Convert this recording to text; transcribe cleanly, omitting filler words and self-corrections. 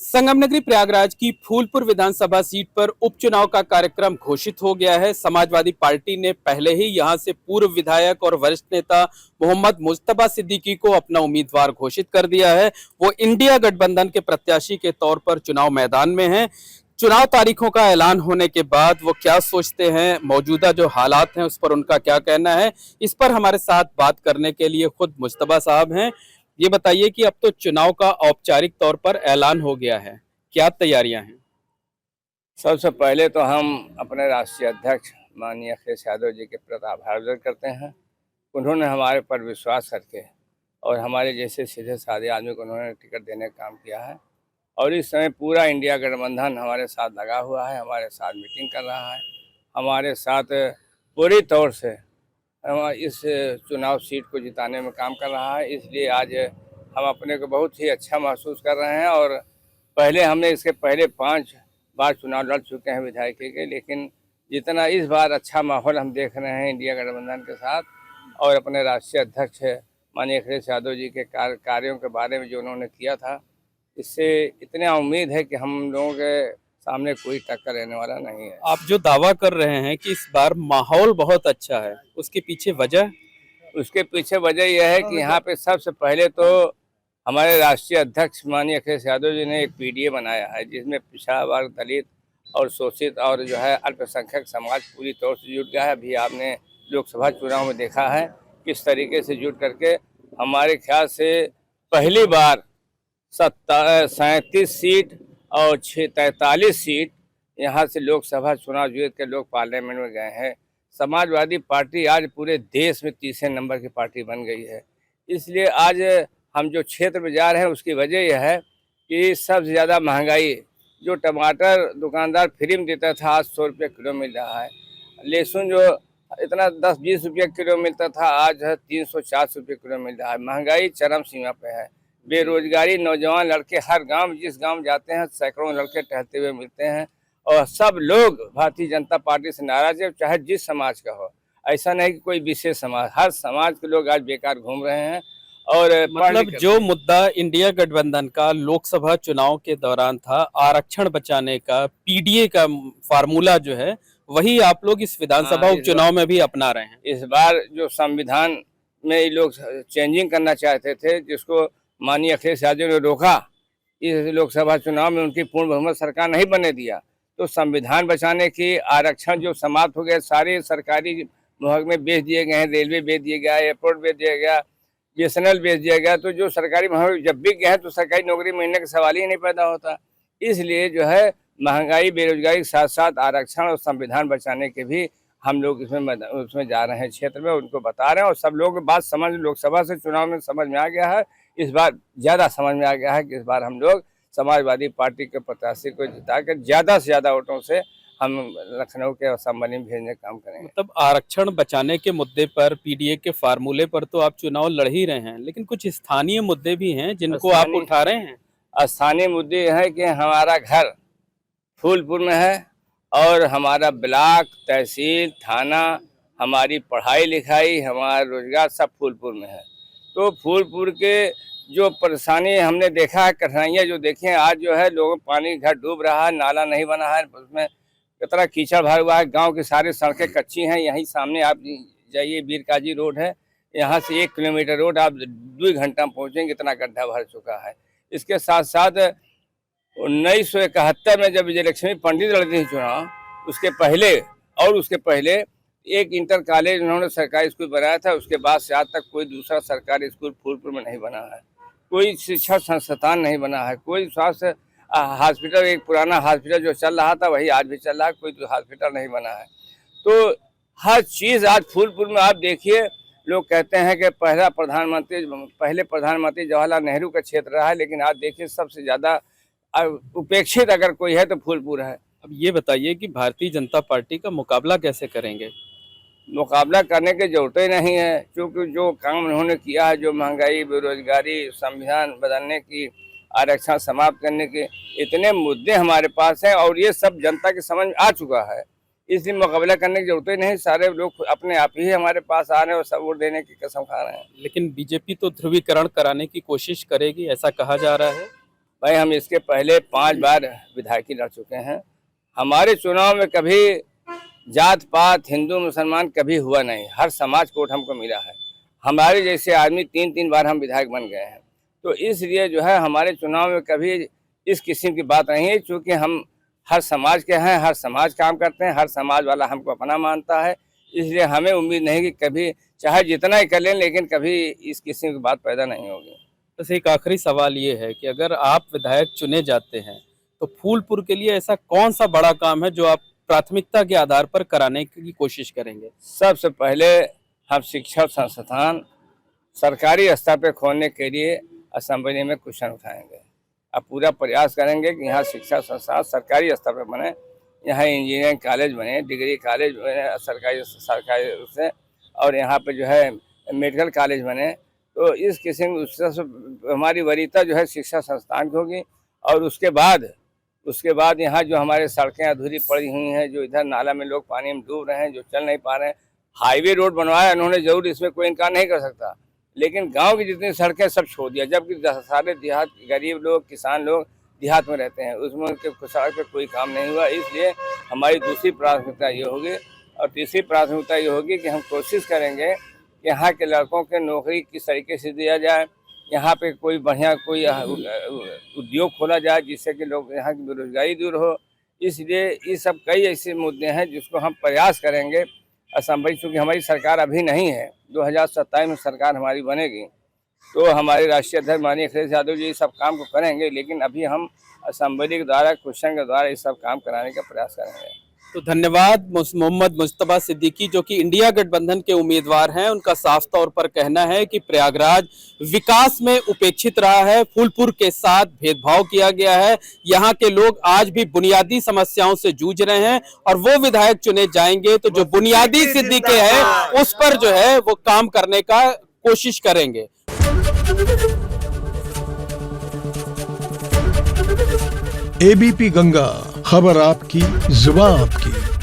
संगम नगरी प्रयागराज की फूलपुर विधानसभा सीट पर उपचुनाव का कार्यक्रम घोषित हो गया है। समाजवादी पार्टी ने पहले ही यहां से पूर्व विधायक और वरिष्ठ नेता मोहम्मद मुस्तफा सिद्दीकी को अपना उम्मीदवार घोषित कर दिया है। वो इंडिया गठबंधन के प्रत्याशी के तौर पर चुनाव मैदान में हैं। चुनाव तारीखों का ऐलान होने के बाद वो क्या सोचते हैं, मौजूदा जो हालात हैं उस पर उनका क्या कहना है, इस पर हमारे साथ बात करने के लिए खुद मुस्तफा साहब हैं। ये बताइए कि अब तो चुनाव का औपचारिक तौर पर ऐलान हो गया है, क्या तैयारियां हैं? सबसे पहले तो हम अपने राष्ट्रीय अध्यक्ष माननीय अखिलेश यादव जी के प्रति आभार व्यक्त करते हैं। उन्होंने हमारे पर विश्वास करके और हमारे जैसे सीधे साधे आदमी को उन्होंने टिकट देने का काम किया है। और इस समय पूरा इंडिया गठबंधन हमारे साथ लगा हुआ है, हमारे साथ मीटिंग कर रहा है, हमारे साथ पूरी तौर से इस चुनाव सीट को जिताने में काम कर रहा है। इसलिए आज हम अपने को बहुत ही अच्छा महसूस कर रहे हैं। और पहले हमने इसके पहले 5 बार चुनाव लड़ चुके हैं विधायक के, लेकिन जितना इस बार अच्छा माहौल हम देख रहे हैं इंडिया गठबंधन के साथ और अपने राष्ट्रीय अध्यक्ष माननीय अखिलेश यादव जी के कार्यों के बारे में जो उन्होंने किया था, इससे इतना उम्मीद है कि हम लोगों के सामने कोई टक्कर रहने वाला नहीं है। आप जो दावा कर रहे हैं कि इस बार माहौल बहुत अच्छा है, उसके पीछे वजह? उसके पीछे वजह यह है कि यहाँ पे सबसे पहले तो हमारे राष्ट्रीय अध्यक्ष माननीय अखिलेश यादव जी ने एक पीडीए बनाया है, जिसमें पिछड़ा वर्ग, दलित और शोषित और जो है अल्पसंख्यक समाज पूरी तौर से जुट गया है। अभी आपने लोकसभा चुनाव में देखा है किस तरीके से जुट करके हमारे ख्याल से पहली बार 37 सीट और 43 सीट यहाँ से लोकसभा चुनाव जीत के लोग पार्लियामेंट में गए हैं। समाजवादी पार्टी आज पूरे देश में तीसरे नंबर की पार्टी बन गई है। इसलिए आज हम जो क्षेत्र में जा रहे हैं उसकी वजह यह है कि सबसे ज़्यादा महंगाई, जो टमाटर दुकानदार फ्री में देता था आज 100 रुपये किलो मिल रहा है। लहसुन जो इतना 10-20 रुपये किलो मिलता था आज है 300-400 रुपये किलो मिल रहा है। महंगाई चरम सीमा पे है। बेरोजगारी, नौजवान लड़के हर गांव जिस गांव जाते हैं सैकड़ों लड़के टहलते हुए मिलते हैं और सब लोग भारतीय जनता पार्टी से नाराज है, चाहे जिस समाज का हो। ऐसा नहीं कि कोई विशेष समाज, हर समाज के लोग आज बेकार घूम रहे हैं। और मतलब जो मुद्दा इंडिया गठबंधन का लोकसभा चुनाव के दौरान था, आरक्षण बचाने का, पीडीए का फार्मूला जो है, वही आप लोग इस विधानसभा उपचुनाव में भी अपना रहे हैं। इस बार जो संविधान में ये लोग चेंजिंग करना चाहते थे, जिसको माननीय अखिलेश यादव ने रोका, इस लोकसभा चुनाव में उनकी पूर्ण बहुमत सरकार नहीं बनने दिया, तो संविधान बचाने की आरक्षण जो समाप्त हो गए, सारे सरकारी महकमे बेच दिए गए हैं, रेलवे बेच दिया गया, एयरपोर्ट बेच दिया गया, बीएसएनएल बेच दिया गया। तो जो सरकारी महकमे जब बिक गए हैं तो सरकारी नौकरी मिलने का सवाल ही नहीं पैदा होता। इसलिए जो है महंगाई, बेरोजगारी के साथ साथ आरक्षण और संविधान बचाने के भी हम लोग उसमें जा रहे हैं, क्षेत्र में उनको बता रहे हैं। और सब लोग बात समझ, लोकसभा से चुनाव में समझ में आ गया है, इस बार ज़्यादा समझ में आ गया है कि इस बार हम लोग समाजवादी पार्टी के प्रत्याशी को जिता कर ज़्यादा से ज़्यादा वोटों से हम लखनऊ के असेंबली में भेजने का काम करेंगे। मतलब आरक्षण बचाने के मुद्दे पर, पीडीए के फार्मूले पर तो आप चुनाव लड़ ही रहे हैं, लेकिन कुछ स्थानीय मुद्दे भी हैं जिनको आप उठा रहे हैं। स्थानीय मुद्दे यह है कि हमारा घर फूलपुर में है और हमारा ब्लॉक, तहसील, थाना, हमारी पढ़ाई लिखाई, हमारा रोजगार सब फूलपुर में है। तो फूलपुर के जो परेशानी हमने देखा है, कठिनाइयाँ जो देखी हैं, आज जो है लोगों पानी घर डूब रहा है, नाला नहीं बना है, उसमें कितना कीचड़ भरा हुआ है। गांव की सारी सड़कें कच्ची हैं। यहीं सामने आप जाइए, वीरकाजी रोड है, यहाँ से 1 किलोमीटर रोड आप 2 घंटा में पहुँचेंगे, इतना गड्ढा भर चुका है। इसके साथ साथ 1971 में जब विजयलक्ष्मी पंडित लड़ती थी चुनाव, उसके पहले एक इंटर कॉलेज उन्होंने सरकारी स्कूल बनाया था। उसके बाद से आज तक कोई दूसरा सरकारी स्कूल फूलपुर में नहीं बना है, कोई शिक्षा संस्थान नहीं बना है, कोई स्वास्थ्य हॉस्पिटल, एक पुराना हॉस्पिटल जो चल रहा था वही आज भी चल रहा है, कोई हॉस्पिटल नहीं बना है। तो हर चीज़ आज फूलपुर में आप देखिए, लोग कहते हैं कि पहले प्रधानमंत्री जवाहरलाल नेहरू का क्षेत्र रहा है, लेकिन आज देखिए सबसे ज़्यादा उपेक्षित अगर कोई है तो फूलपुर है। अब ये बताइए कि भारतीय जनता पार्टी का मुकाबला कैसे करेंगे? मुकाबला करने की जरूरत ही नहीं है, क्योंकि जो काम उन्होंने किया है, जो महंगाई, बेरोजगारी, संविधान बदलने की, आरक्षण समाप्त करने के, इतने मुद्दे हमारे पास हैं और ये सब जनता के समझ में आ चुका है। इसलिए मुकाबला करने की जरूरत ही नहीं। सारे लोग अपने आप ही हमारे पास आ रहे हैं और सब वोट देने की कसम खा रहे हैं। लेकिन बीजेपी तो ध्रुवीकरण कराने की कोशिश करेगी, ऐसा कहा जा रहा है। भाई हम इसके पहले 5 बार विधायकी लड़ चुके हैं। हमारे चुनाव में कभी जात पात हिंदू मुसलमान कभी हुआ नहीं, हर समाज को वोट हमको मिला है। हमारे जैसे आदमी 3-3 बार हम विधायक बन गए हैं। तो इसलिए जो है हमारे चुनाव में कभी इस किस्म की बात नहीं है, क्योंकि हम हर समाज के हैं, हर समाज काम करते हैं, हर समाज वाला हमको अपना मानता है। इसलिए हमें उम्मीद नहीं कि कभी चाहे जितना ही कर लें, लेकिन कभी इस किस्म की बात पैदा नहीं होगी। बस एक आखिरी सवाल ये है कि अगर आप विधायक चुने जाते हैं तो फूलपुर के लिए ऐसा कौन सा बड़ा काम है जो आप प्राथमिकता के आधार पर कराने की कोशिश करेंगे? सबसे पहले हम शिक्षा संस्थान सरकारी स्तर पर खोलने के लिए असेंबली में क्वेश्चन उठाएंगे। अब पूरा प्रयास करेंगे कि यहाँ शिक्षा संस्थान सरकारी स्तर पर बने, यहाँ इंजीनियरिंग कॉलेज बने, डिग्री कॉलेज बने सरकारी से, और यहाँ पे जो है मेडिकल कॉलेज बने। तो इस किस्म से हमारी वरीयता जो है शिक्षा संस्थान की होगी। और उसके बाद यहाँ जो हमारे सड़कें अधूरी पड़ी हुई हैं, जो इधर नाला में लोग पानी में डूब रहे हैं, जो चल नहीं पा रहे हैं, हाईवे रोड बनवाया उन्होंने जरूर, इसमें कोई इनकार नहीं कर सकता, लेकिन गांव की जितनी सड़कें सब छोड़ दिया, जबकि सारे देहात गरीब लोग किसान लोग देहात में रहते हैं, उसमें उनके सड़क पे कोई काम नहीं हुआ। इसलिए हमारी दूसरी प्राथमिकता ये होगी। और तीसरी प्राथमिकता ये होगी कि हम कोशिश करेंगे कि यहाँ के लड़कों के नौकरी किस तरीके से दिया जाए, यहाँ पे कोई बढ़िया कोई उद्योग खोला जाए जिससे कि लोग यहाँ की बेरोजगारी दूर हो। इसलिए ये सब कई ऐसे मुद्दे हैं जिसको हम प्रयास करेंगे। असेंबली चूँकि हमारी सरकार अभी नहीं है, 2027 में सरकार हमारी बनेगी, तो हमारे राष्ट्रीय अध्यक्ष माननीय अखिलेश यादव जी इस सब काम को करेंगे, लेकिन अभी हम असेंबली के द्वारा क्वेश्चन के द्वारा इस सब काम कराने का प्रयास करेंगे। तो धन्यवाद। मोहम्मद मुज्तबा सिद्दीकी जो कि इंडिया गठबंधन के उम्मीदवार हैं, उनका साफ तौर पर कहना है कि प्रयागराज विकास में उपेक्षित रहा है, फूलपुर के साथ भेदभाव किया गया है, यहाँ के लोग आज भी बुनियादी समस्याओं से जूझ रहे हैं, और वो विधायक चुने जाएंगे तो जो बुनियादी सिद्दीकी है उस पर जो है वो काम करने का कोशिश करेंगे। एबीपी गंगा, खबर आपकी, जुबान आपकी।